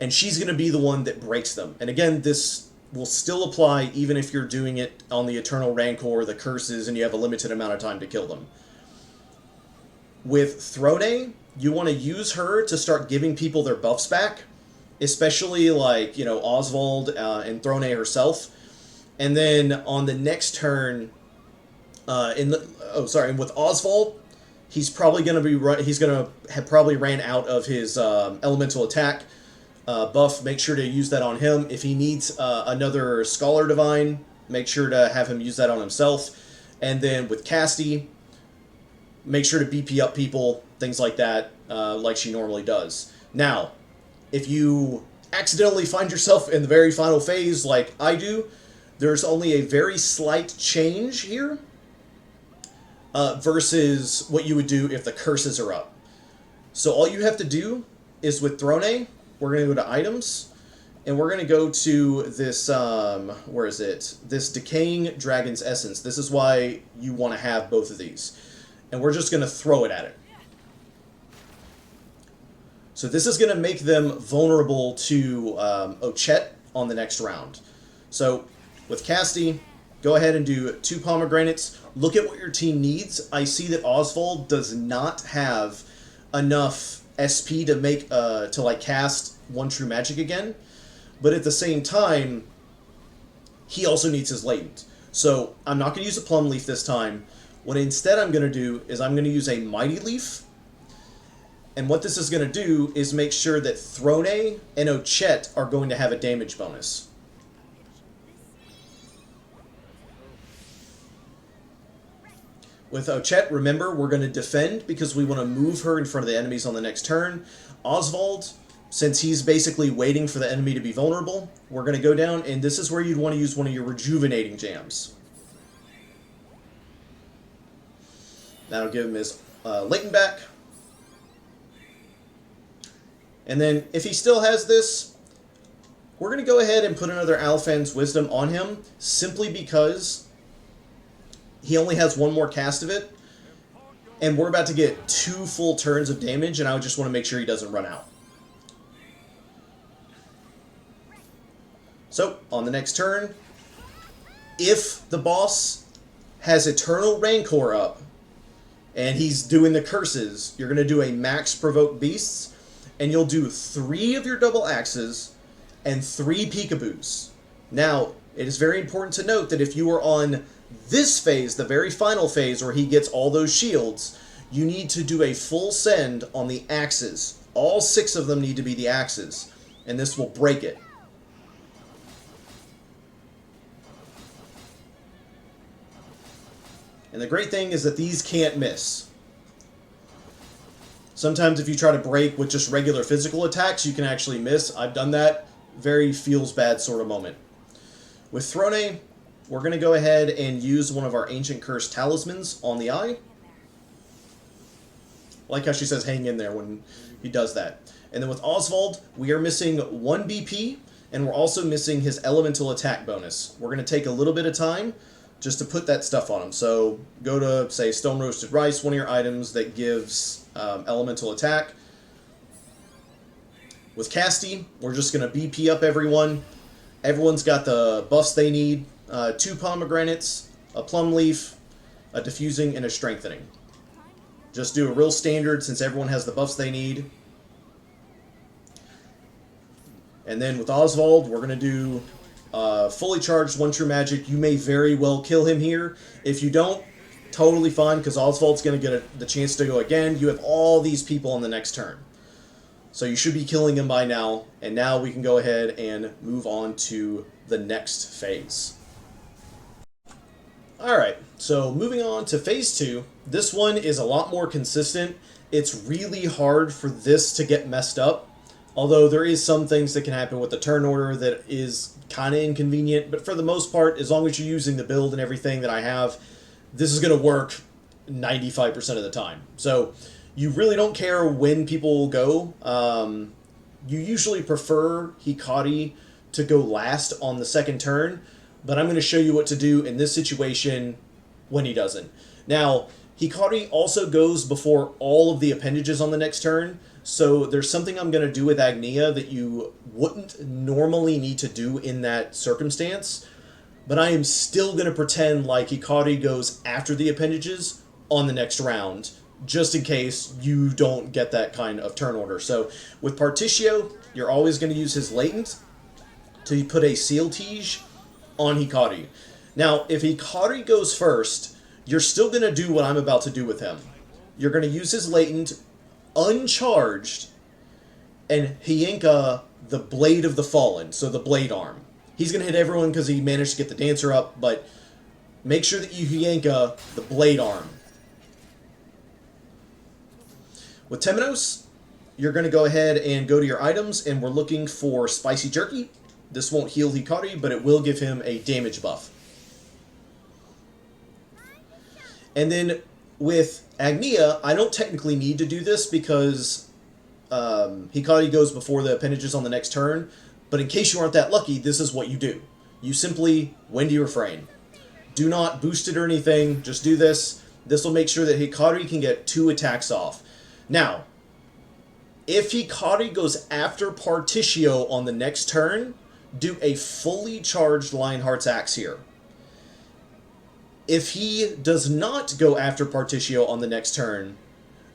And she's going to be the one that breaks them. And again, this will still apply even if you're doing it on the Eternal Rancor, the curses, and you have a limited amount of time to kill them. With Throne, you want to use her to start giving people their buffs back. Especially like, you know, Osvald and Throne herself. And then on the next turn... and with Osvald, he's probably going to be he's going to have probably ran out of his elemental attack buff. Make sure to use that on him. If he needs another Scholar Divine, make sure to have him use that on himself. And then with Castti, make sure to BP up people, things like that, like she normally does. Now, if you accidentally find yourself in the very final phase like I do, there's only a very slight change here. Versus what you would do if the curses are up. So all you have to do is with Throne, we're going to go to items, and we're going to go to this, where is it? This Decaying Dragon's Essence. This is why you want to have both of these. And we're just going to throw it at it. So this is going to make them vulnerable to Ochette on the next round. So with Castti, go ahead and do 2 pomegranates. Look at what your team needs. I see that Osvald does not have enough SP to make to cast 1 true magic again, but at the same time, he also needs his latent. So I'm not going to use a plum leaf this time. What instead I'm going to do is I'm going to use a mighty leaf, and what this is going to do is make sure that Throne and Ochette are going to have a damage bonus. With Ochette, remember, we're going to defend because we want to move her in front of the enemies on the next turn. Osvald, since he's basically waiting for the enemy to be vulnerable, we're going to go down, and this is where you'd want to use one of your rejuvenating jams. That'll give him his latent back. And then, if he still has this, we're going to go ahead and put another Alfan's Wisdom on him, simply because he only has 1 more cast of it, and we're about to get 2 full turns of damage, and I just want to make sure he doesn't run out. So, on the next turn, if the boss has Eternal Rancor up, and he's doing the curses, you're going to do a max Provoke Beasts, and you'll do 3 of your double axes and 3 peekaboos. Now, it is very important to note that if you are on this phase, the very final phase where he gets all those shields, you need to do a full send on the axes. All 6 of them need to be the axes, and this will break it. And the great thing is that these can't miss. Sometimes if you try to break with just regular physical attacks, you can actually miss. I've done that. Very feels bad sort of moment. With Throne, we're going to go ahead and use one of our Ancient Curse Talismans on the eye. Like how she says hang in there when he does that. And then with Osvald, we are missing 1 BP, and we're also missing his elemental attack bonus. We're going to take a little bit of time just to put that stuff on him. So go to, say, Stone Roasted Rice, one of your items that gives elemental attack. With Castti, we're just going to BP up everyone. Everyone's got the buffs they need. 2 pomegranates, a plum leaf, a diffusing, and a strengthening. Just do a real standard since everyone has the buffs they need. And then with Osvald, we're going to do fully charged 1 true magic. You may very well kill him here. If you don't, totally fine, because Osvald's going to get the chance to go again. You have all these people on the next turn. So you should be killing him by now. And now we can go ahead and move on to the next phase. Alright, so moving on to phase 2. This one is a lot more consistent. It's really hard for this to get messed up. Although there is some things that can happen with the turn order that is kind of inconvenient. But for the most part, as long as you're using the build and everything that I have, this is going to work 95% of the time. So you really don't care when people go. You usually prefer Hikari to go last on the second turn. But I'm going to show you what to do in this situation when he doesn't. Now, Hikari also goes before all of the appendages on the next turn. So there's something I'm going to do with Agnea that you wouldn't normally need to do in that circumstance. But I am still going to pretend like Hikari goes after the appendages on the next round, just in case you don't get that kind of turn order. So with Partitio, you're always going to use his Latent to put a Seal Tige on Hikari. Now, if Hikari goes first, you're still going to do what I'm about to do with him. You're going to use his Latent uncharged and Hienka the Blade of the Fallen, so the Blade Arm. He's going to hit everyone because he managed to get the Dancer up, but make sure that you Hienka the Blade Arm. With Temenos, you're going to go ahead and go to your items, and we're looking for Spicy Jerky. This won't heal Hikari, but it will give him a damage buff. And then with Agnea, I don't technically need to do this because Hikari goes before the appendages on the next turn. But in case you aren't that lucky, this is what you do. You simply Windy Refrain. Do not boost it or anything, just do this. This will make sure that Hikari can get 2 attacks off. Now, if Hikari goes after Partitio on the next turn, do a fully charged Lionheart's Axe here. If he does not go after Partitio on the next turn,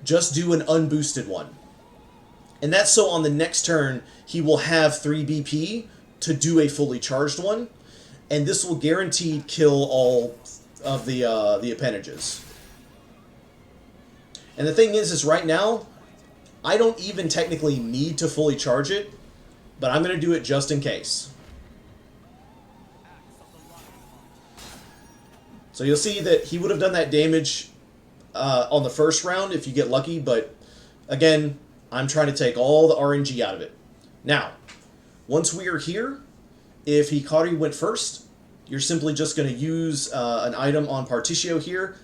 just do an unboosted one. And that's so on the next turn, he will have 3 BP to do a fully charged one, and this will guaranteed kill all of the appendages. And the thing is right now, I don't even technically need to fully charge it, but I'm going to do it just in case. So you'll see that he would have done that damage on the first round if you get lucky, but again, I'm trying to take all the RNG out of it. Now, once we are here, if Hikari went first, you're simply just going to use an item on Partitio here.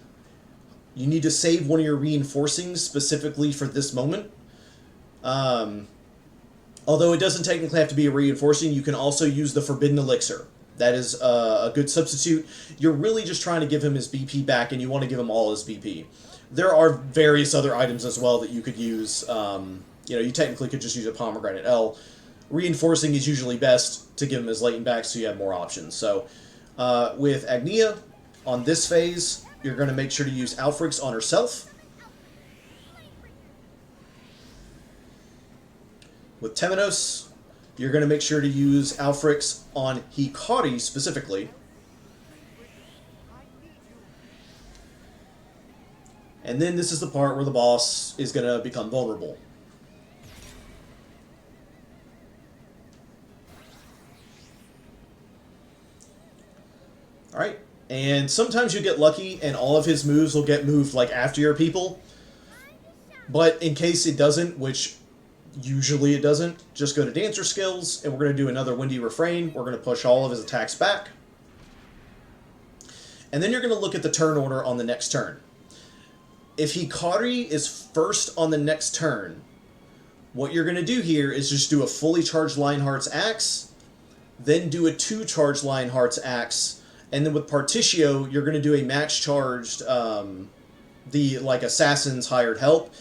You need to save one of your reinforcings specifically for this moment. Although it doesn't technically have to be a reinforcing, you can also use the Forbidden Elixir. That is a good substitute. You're really just trying to give him his BP back, and you want to give him all his BP. There are various other items as well that you could use. You technically could just use a Pomegranate L. Reinforcing is usually best to give him his latent back so you have more options. So with Agnea, on this phase, you're going to make sure to use Alfrix on herself. With Temenos, you're going to make sure to use Alfrix on Hikari specifically. And then this is the part where the boss is going to become vulnerable. Alright, and sometimes you get lucky and all of his moves will get moved like after your people. But in case it doesn't, which usually it doesn't, just go to Dancer Skills and we're going to do another Windy Refrain. We're going to push all of his attacks back. And then you're going to look at the turn order on the next turn. If Hikari is first on the next turn, what you're going to do here is just do a fully charged Lionheart's Axe, then do a 2-charged Lionheart's Axe, and then with Partitio, you're going to do a match-charged, like, Assassin's Hired Help,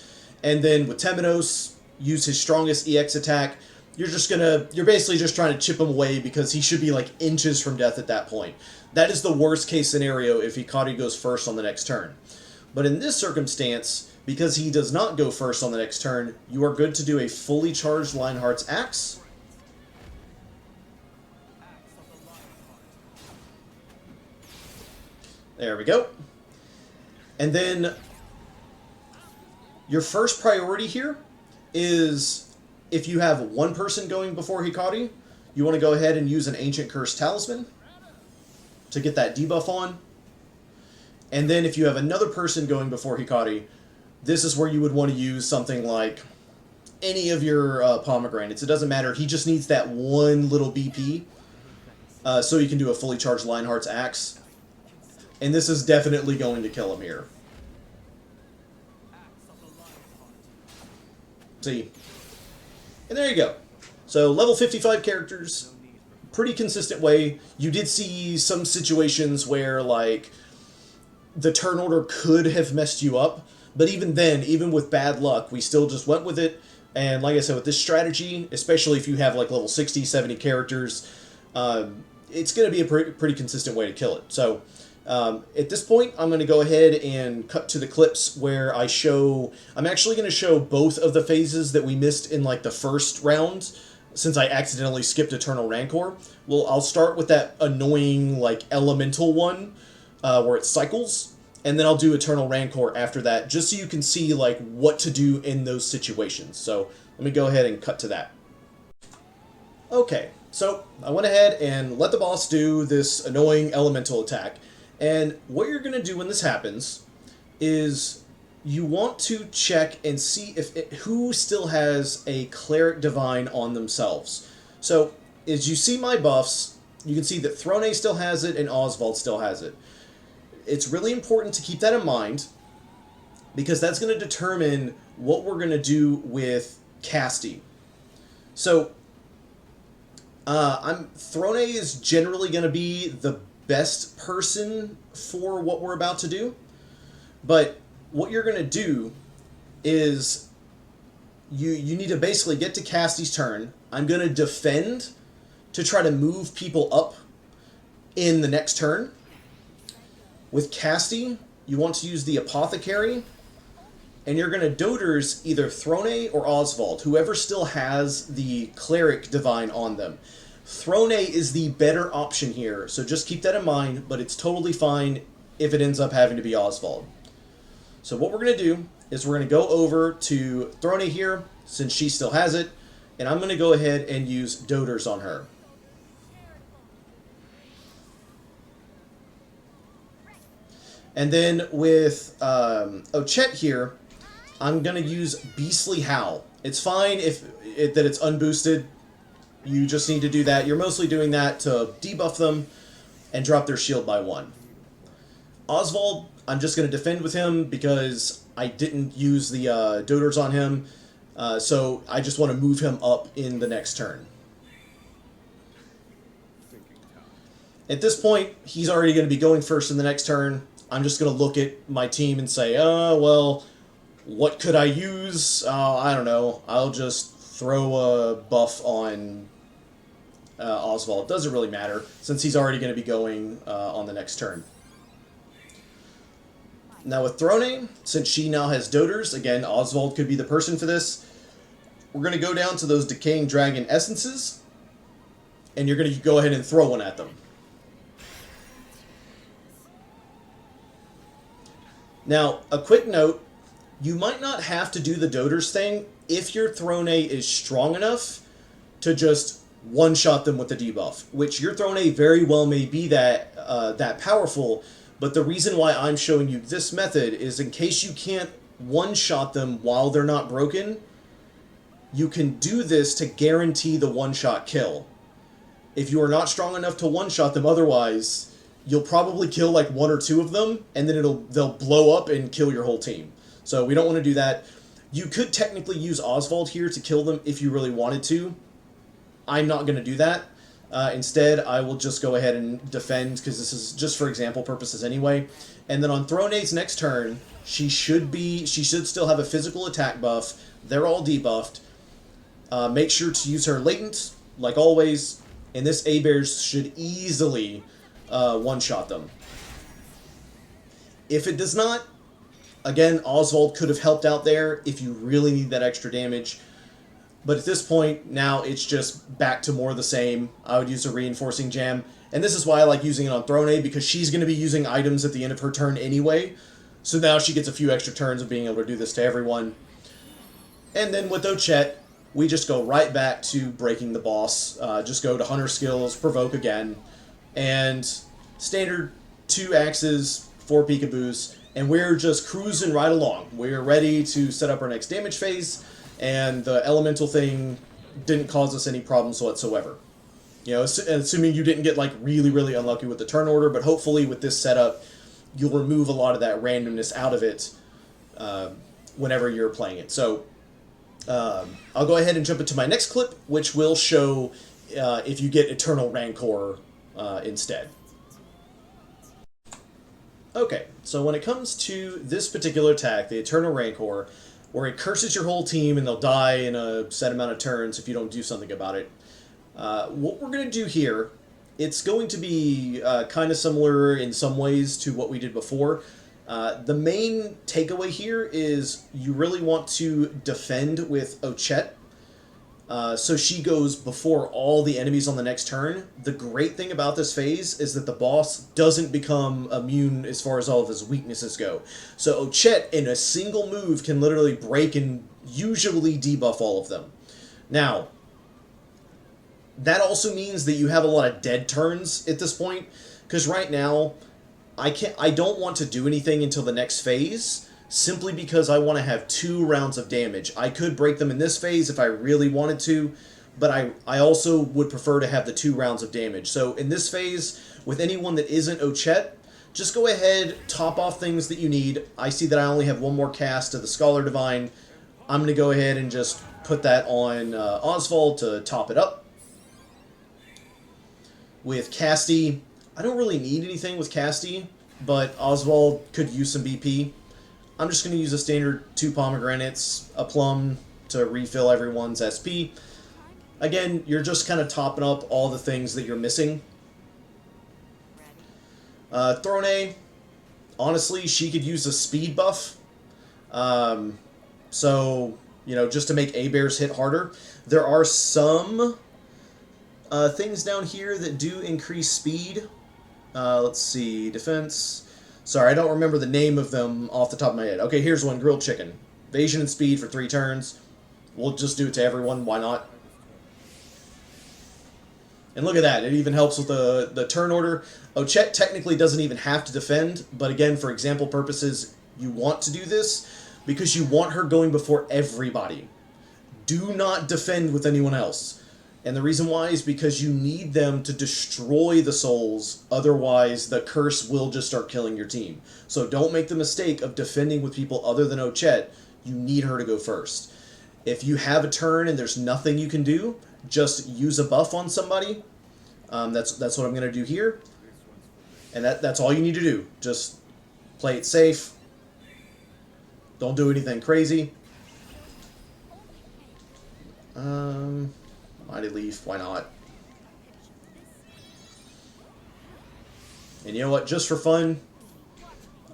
and then with Temenos, use his strongest EX attack. You're basically just trying to chip him away because he should be, like, inches from death at that point. That is the worst-case scenario if Hikari goes first on the next turn. But in this circumstance, because he does not go first on the next turn, you are good to do a fully charged Lionheart's Axe. There we go. And then your first priority here is if you have one person going before Hikari, you want to go ahead and use an Ancient Curse Talisman to get that debuff on. And then if you have another person going before Hikari, this is where you would want to use something like any of your pomegranates. It doesn't matter. He just needs that one little BP so you can do a fully charged Lionheart's Axe. And this is definitely going to kill him here. See? And there you go. So level 55 characters, pretty consistent way. You did see some situations where, like, the turn order could have messed you up, but even then, even with bad luck, we still just went with it. And like I said, with this strategy, especially if you have like level 60, 70 characters, it's going to be a pretty consistent way to kill it. So at this point, I'm going to go ahead and cut to the clips where I'm actually going to show both of the phases that we missed in like the first round, since I accidentally skipped Eternal Rancor. Well, I'll start with that annoying like elemental one, where it cycles, and then I'll do Eternal Rancor after that, just so you can see like what to do in those situations. So let me go ahead and cut to that. Okay, so I went ahead and let the boss do this annoying elemental attack, and what you're going to do when this happens is you want to check and see who still has a Cleric Divine on themselves. So as you see my buffs, you can see that Throne still has it and Osvald still has it. It's really important to keep that in mind, because that's going to determine what we're going to do with Castti. So, Throne is generally going to be the best person for what we're about to do, but what you're going to do is you need to basically get to Castti's turn. I'm going to defend to try to move people up in the next turn. With Castti, you want to use the Apothecary, and you're going to Doters either Throne or Osvald, whoever still has the Cleric Divine on them. Throne is the better option here, so just keep that in mind, but it's totally fine if it ends up having to be Osvald. So what we're going to do is we're going to go over to Throne here, since she still has it, and I'm going to go ahead and use Doters on her. And then with Ochette here, I'm going to use Beastly Howl. It's fine that it's unboosted. You just need to do that. You're mostly doing that to debuff them and drop their shield by 1. Osvald, I'm just going to defend with him because I didn't use the Doters on him. So I just want to move him up in the next turn. At this point, he's already going to be going first in the next turn. I'm just going to look at my team and say, well, what could I use? I don't know. I'll just throw a buff on Osvald. Doesn't really matter, since he's already going to be going on the next turn. Now with Throne, since she now has Doters, again, Osvald could be the person for this. we're going to go down to those Decaying Dragon Essences, and you're going to go ahead and throw one at them. Now, a quick note, you might not have to do the Doders thing if your Throne is strong enough to just one-shot them with the debuff, which your Throne very well may be that powerful, but the reason why I'm showing you this method is in case you can't one-shot them while they're not broken, you can do this to guarantee the one-shot kill. If you are not strong enough to one-shot them otherwise, you'll probably kill like one or two of them, and then they'll blow up and kill your whole team. So we don't want to do that. You could technically use Osvald here to kill them if you really wanted to. I'm not going to do that. Instead, I will just go ahead and defend, because this is just for example purposes anyway. And then on Throne's next turn, she should still have a physical attack buff. They're all debuffed. Make sure to use her latent, like always, and this A-Bears should easily one-shot them. If it does not, again, Osvald could have helped out there if you really need that extra damage. But at this point, now it's just back to more of the same. I would use a Reinforcing Jam. And this is why I like using it on Throne, because she's going to be using items at the end of her turn anyway. So now she gets a few extra turns of being able to do this to everyone. And then with Ochette, we just go right back to breaking the boss. Just go to Hunter Skills, Provoke again, and standard 2 axes, 4 peekaboos, and we're just cruising right along. We're ready to set up our next damage phase, and the elemental thing didn't cause us any problems whatsoever. You know, assuming you didn't get like really, really unlucky with the turn order, but hopefully with this setup, you'll remove a lot of that randomness out of it whenever you're playing it. So I'll go ahead and jump into my next clip, which will show if you get Eternal Rancor instead. Okay, so when it comes to this particular attack, the Eternal Rancor, where it curses your whole team and they'll die in a set amount of turns if you don't do something about it, what we're going to do here, it's going to be kind of similar in some ways to what we did before. The main takeaway here is you really want to defend with Ochette. So she goes before all the enemies on the next turn. The great thing about this phase is that the boss doesn't become immune as far as all of his weaknesses go. So Ochette, in a single move, can literally break and usually debuff all of them. Now, that also means that you have a lot of dead turns at this point, because right now, I don't want to do anything until the next phase, simply because I want to have 2 rounds of damage. I could break them in this phase if I really wanted to, but I also would prefer to have the 2 rounds of damage. So in this phase, with anyone that isn't Ochette, just go ahead, top off things that you need. I see that I only have 1 more cast of the Scholar Divine. I'm going to go ahead and just put that on Osvald to top it up. With Castti, I don't really need anything with Castti, but Osvald could use some BP. I'm just going to use a standard 2 pomegranates, a plum to refill everyone's SP. Again, you're just kind of topping up all the things that you're missing. Throne, honestly, she could use a speed buff. So, you know, just to make A-Bears hit harder. There are some things down here that do increase speed. Let's see, defense. Sorry, I don't remember the name of them off the top of my head. Okay, here's one, grilled chicken. Evasion and speed for 3 turns. We'll just do it to everyone, why not? And look at that, it even helps with the turn order. Ochette technically doesn't even have to defend, but again, for example purposes, you want to do this because you want her going before everybody. Do not defend with anyone else. And the reason why is because you need them to destroy the souls, otherwise the curse will just start killing your team. So don't make the mistake of defending with people other than Ochette. You need her to go first. If you have a turn and there's nothing you can do, just use a buff on somebody. That's what I'm going to do here. And that's all you need to do. Just play it safe. Don't do anything crazy. Mighty Leaf, why not? And you know what, just for fun,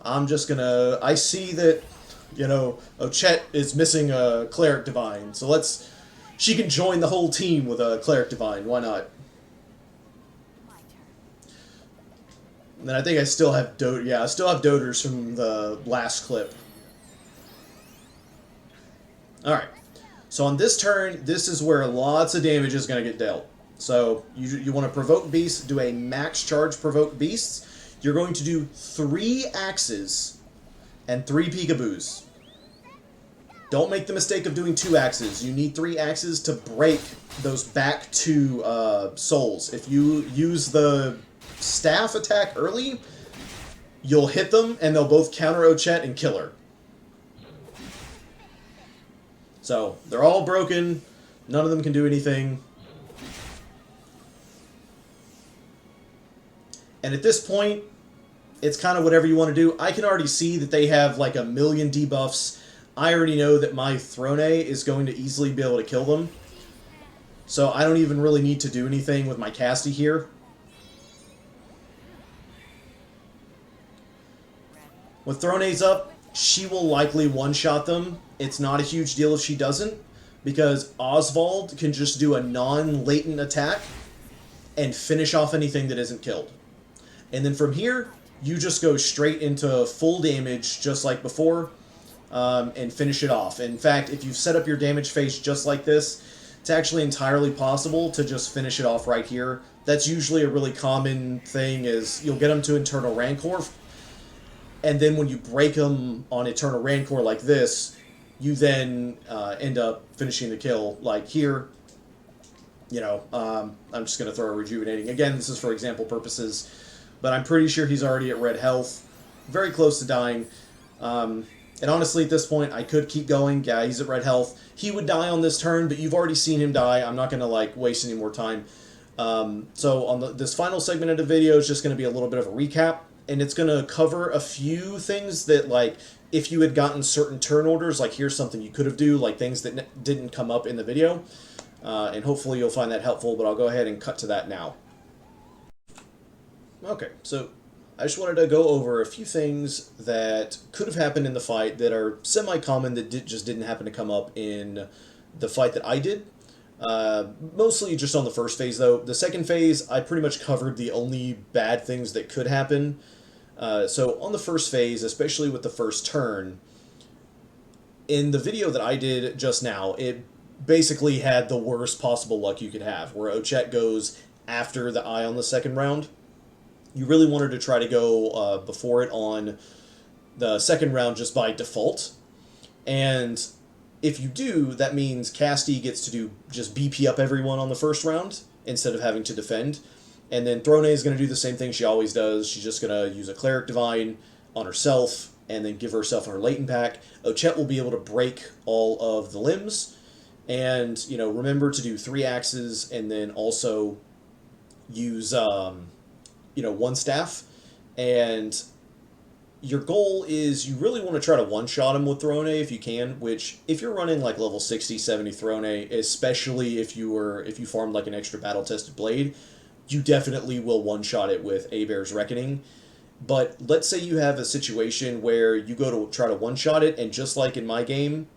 I'm just gonna, I see that, you know, Ochette is missing a Cleric Divine, so let's She can join the whole team with a Cleric Divine. Why not? And then I think I still have I still have Doders from the last clip. Alright. So on this turn, this is where lots of damage is going to get dealt. So you want to provoke beasts, do a max charge provoke beasts. You're going to do 3 axes and 3 peekaboos. Don't make the mistake of doing 2 axes. You need 3 axes to break those back 2 souls. If you use the staff attack early, you'll hit them and they'll both counter Ochette and kill her. So, they're all broken. None of them can do anything. And at this point, it's kind of whatever you want to do. I can already see that they have like a million debuffs. I already know that my Throne is going to easily be able to kill them. So I don't even really need to do anything with my Castti here. With Throne's up, she will likely one-shot them. It's not a huge deal if she doesn't, because Osvald can just do a non-latent attack and finish off anything that isn't killed. And then from here, you just go straight into full damage, just like before, and finish it off. In fact, if you've set up your damage phase just like this, it's actually entirely possible to just finish it off right here. That's usually a really common thing, is you'll get them to Eternal Rancor, and then when you break them on Eternal Rancor like this, you then end up finishing the kill. Like here, you know, I'm just going to throw a Rejuvenating. Again, this is for example purposes, but I'm pretty sure he's already at red health, very close to dying. And honestly, at this point, I could keep going. Yeah, he's at red health. He would die on this turn, but you've already seen him die. I'm not going to, like, waste any more time. So on this final segment of the video is just going to be a little bit of a recap, and it's going to cover a few things that, like, if you had gotten certain turn orders, like here's something you could have do, like things that didn't come up in the video. And hopefully you'll find that helpful, but I'll go ahead and cut to that now. Okay, so I just wanted to go over a few things that could have happened in the fight that are semi-common that just didn't happen to come up in the fight that I did. Mostly just on the first phase, though. The second phase, I pretty much covered the only bad things that could happen. So on the first phase, especially with the first turn, in the video that I did just now, it basically had the worst possible luck you could have, where Ochette goes after the eye on the second round. You really wanted to try to go before it on the second round just by default. And if you do, that means Castti gets to do just BP up everyone on the first round instead of having to defend. And then Throne is going to do the same thing she always does. She's just going to use a Cleric Divine on herself and then give herself her latent pack. Ochette will be able to break all of the limbs. And, you know, remember to do 3 axes and then also use, you know, 1 staff. And your goal is you really want to try to one-shot him with Throne if you can, which if you're running like level 60, 70 Throne, especially if you farmed like an extra battle-tested blade, you definitely will one-shot it with Abear's Reckoning. But let's say you have a situation where you go to try to one-shot it, and just like in my game,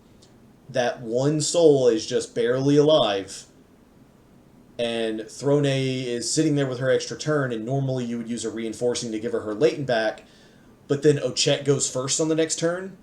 that one soul is just barely alive, and Throne is sitting there with her extra turn, and normally you would use a reinforcing to give her latent back, but then Ochette goes first on the next turn.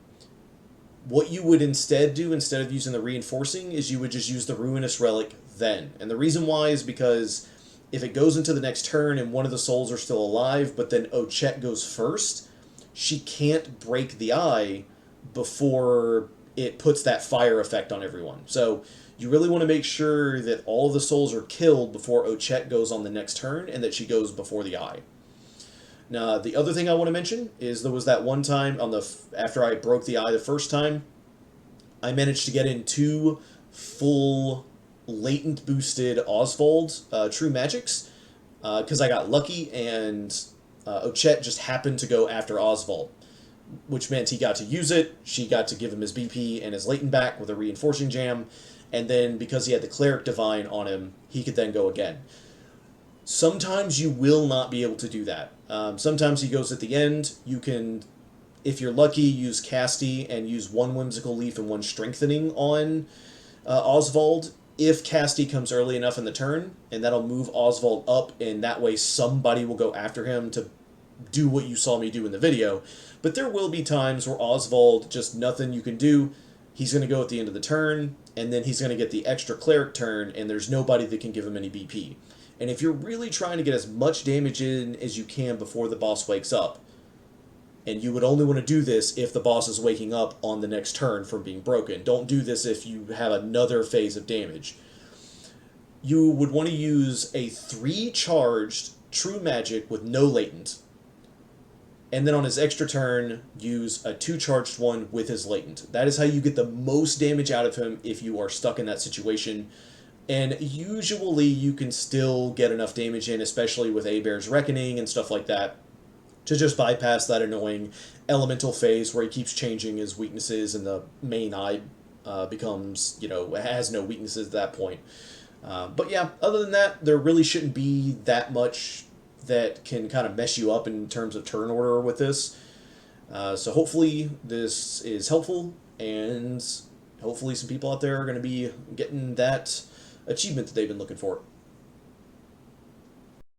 What you would instead do, instead of using the reinforcing, is you would just use the Ruinous Relic then. And the reason why is because if it goes into the next turn and one of the souls are still alive, but then Ochette goes first, she can't break the eye before it puts that fire effect on everyone. So you really want to make sure that all of the souls are killed before Ochette goes on the next turn and that she goes before the eye. Now, the other thing I want to mention is there was that one time on after I broke the eye the first time, I managed to get in 2 full latent boosted Osvald True Magics because I got lucky and Ochette just happened to go after Osvald, which meant he got to use it, she got to give him his BP and his latent back with a reinforcing jam, and then because he had the Cleric Divine on him, he could then go again. Sometimes you will not be able to do that. Sometimes he goes at the end. You can, if you're lucky, use Castti and use 1 Whimsical Leaf and 1 Strengthening on Osvald, if Castti comes early enough in the turn, and that'll move Osvald up, and that way somebody will go after him to do what you saw me do in the video. But there will be times where Osvald, just nothing you can do, he's going to go at the end of the turn, and then he's going to get the extra cleric turn, and there's nobody that can give him any BP. And if you're really trying to get as much damage in as you can before the boss wakes up, and you would only want to do this if the boss is waking up on the next turn from being broken. Don't do this if you have another phase of damage. You would want to use a 3 charged True Magic with no latent. And then on his extra turn, use a 2 charged one with his latent. That is how you get the most damage out of him if you are stuck in that situation. And usually you can still get enough damage in, especially with Abear's Reckoning and stuff like that, to just bypass that annoying elemental phase where he keeps changing his weaknesses and the main eye becomes, has no weaknesses at that point. But yeah, other than that, there really shouldn't be that much that can kind of mess you up in terms of turn order with this. So hopefully this is helpful, and hopefully some people out there are going to be getting that achievement that they've been looking for.